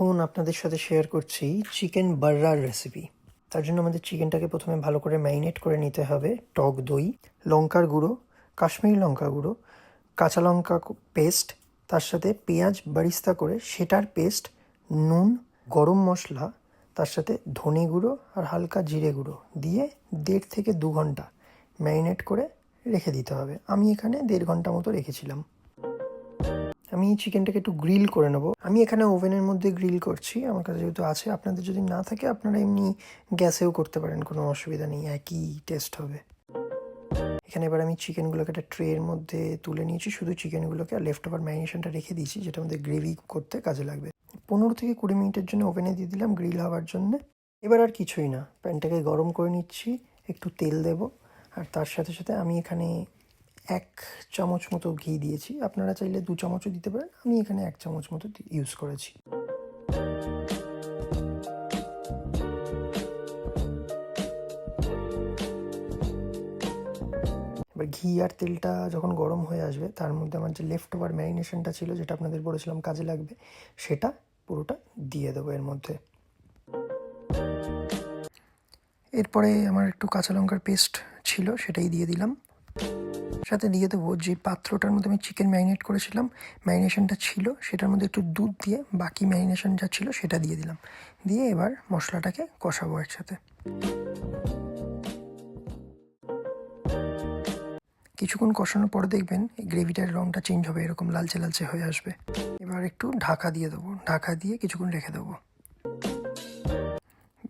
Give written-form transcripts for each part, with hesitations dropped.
এখন আপনাদের সাথে শেয়ার করছি চিকেন বার্রার রেসিপি। তার জন্য আমাদের চিকেনটাকে প্রথমে ভালো করে ম্যারিনেট করে নিতে হবে। টক দই, লঙ্কার গুঁড়ো, কাশ্মীরি লঙ্কা গুঁড়ো, কাঁচা লঙ্কা পেস্ট, তার সাথে পেঁয়াজ বারিস্তা করে সেটার পেস্ট, নুন, গরম মশলা, তার সাথে ধনে গুঁড়ো আর হালকা জিরে গুঁড়ো দিয়ে 1.5 থেকে 2 ঘন্টা ম্যারিনেট করে রেখে দিতে হবে। আমি এখানে 1.5 ঘন্টা মতো রেখেছিলাম। আমি চিকেনটাকে একটু গ্রিল করে নেবো। আমি এখানে ওভেনের মধ্যে গ্রিল করছি, আমার কাছে যেহেতু আছে। আপনাদের যদি না থাকে আপনারা এমনি গ্যাসেও করতে পারেন, কোনো অসুবিধা নেই, একই টেস্ট হবে। এখানে এবার আমি চিকেনগুলোকে একটা ট্রের মধ্যে তুলে নিয়েছি, শুধু চিকেনগুলোকে, আর লেফট ওভার ম্যারিনেশনটা রেখে দিয়েছি, যেটা আমাদের গ্রেভি করতে কাজে লাগবে। 15 থেকে 20 মিনিটের জন্য ওভেনে দিয়ে দিলাম গ্রিল হওয়ার জন্য। এবার আর কিছুই না, প্যানটাকে গরম করে নিচ্ছি, একটু তেল দেব, আর তার সাথে সাথে আমি এখানে 1 চামচ মতো ঘি দিয়েছি। আপনারা চাইলে 2 চামচও দিতে পারেন, আমি এখানে 1 চামচ মতো ইউজ করেছি। এবার ঘি আর তেলটা যখন গরম হয়ে আসবে, তার মধ্যে আমার যে লেফট ওভার ম্যারিনেশনটা ছিল, যেটা আপনাদের বলেছিলাম কাজে লাগবে, সেটা পুরোটা দিয়ে দেবো এর মধ্যে। এরপরে আমার একটু কাঁচা লঙ্কার পেস্ট ছিল, সেটাই দিয়ে দিলাম। সাথে দিয়ে দেবো যে পাত্রটার মধ্যে আমি চিকেন ম্যারিনেট করেছিলাম, ম্যারিনেশনটা ছিল, সেটার মধ্যে একটু দুধ দিয়ে বাকি ম্যারিনেশন যা ছিল সেটা দিয়ে দিলাম। দিয়ে এবার মশলাটাকে কষাবো একসাথে। কিছুক্ষণ কষানোর পরে দেখবেন এই গ্রেভিটার রঙটা চেঞ্জ হবে, এরকম লালচে লালচে হয়ে আসবে। এবার একটু ঢাকা দিয়ে দেবো, ঢাকা দিয়ে কিছুক্ষণ রেখে দেবো।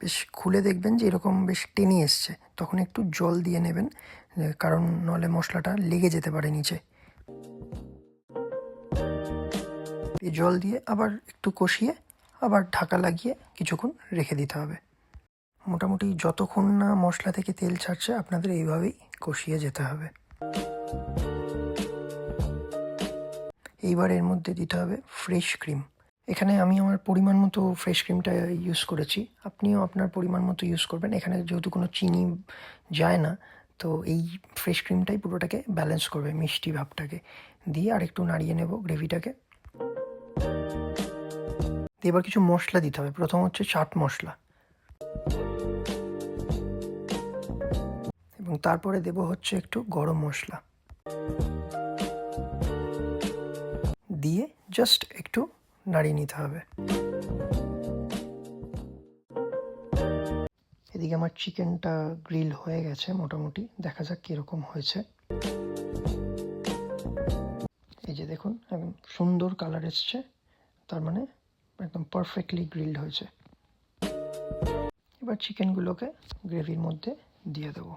বেশ খুলে দেখবেন যে এরকম বেশ টেনে এসছে, তখন একটু জল দিয়ে নেবেন, কারণ নাহলে মশলাটা লেগে যেতে পারে নিচে। এই জল দিয়ে আবার একটু কষিয়ে আবার ঢাকা লাগিয়ে কিছুক্ষণ রেখে দিতে হবে। মোটামুটি যতক্ষণ না মশলা থেকে তেল ছাড়ছে আপনাদের এইভাবেই কষিয়ে যেতে হবে। এইবার এর মধ্যে দিতে হবে ফ্রেশ ক্রিম। এখানে আমি আমার পরিমাণ মতো ফ্রেশ ক্রিমটা ইউজ করেছি, আপনিও আপনার পরিমাণ মতো ইউজ করবেন। এখানে যেহেতু কোনো চিনি যায় না, তো এই ফ্রেশ ক্রিমটাই পুরোটাকে ব্যালেন্স করবে, মিষ্টি ভাবটাকে। দিয়ে আর একটু নাড়িয়ে নেব গ্রেভিটাকে। এবার কিছু মশলা দিতে হবে। প্রথম হচ্ছে চাট মশলা, এবং তারপরে দেব হচ্ছে একটু গরম মশলা। দিয়ে জাস্ট একটু নাড়িয়ে নিতে হবে। এদিকে আমার চিকেনটা গ্রিল হয়ে গেছে মোটামুটি, দেখা যাক কীরকম হয়েছে। এই যে দেখুন, একদম সুন্দর কালার এসছে, তার মানে একদম পারফেক্টলি গ্রিলড হয়েছে। এবার চিকেনগুলোকে গ্রেভির মধ্যে দিয়ে দেবো।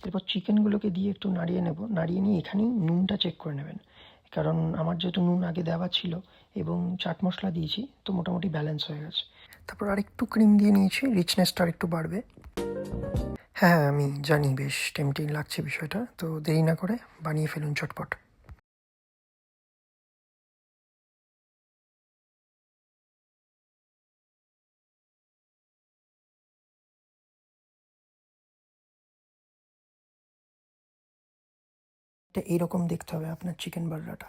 এরপর চিকেনগুলোকে দিয়ে একটু নাড়িয়ে নেব, নাড়িয়ে নিয়ে এখানেই নুনটা চেক করে নেবেন, কারণ আমার যেহেতু নুন আগে দেওয়া ছিল এবং চাট মশলা দিয়েছি, তো মোটামুটি ব্যালেন্স হয়ে গেছে। তারপর আরেকটু ক্রিম দিয়ে নিয়েছি, রিচনেসটা আরেকটু বাড়বে। হ্যাঁ, আমি জানি বেশ টেম্পটিং লাগছে বিষয়টা, তো দেরি না করে বানিয়ে ফেলুন চটপট। এটা এইরকম দেখতে হবে আপনার চিকেন বার্গারটা।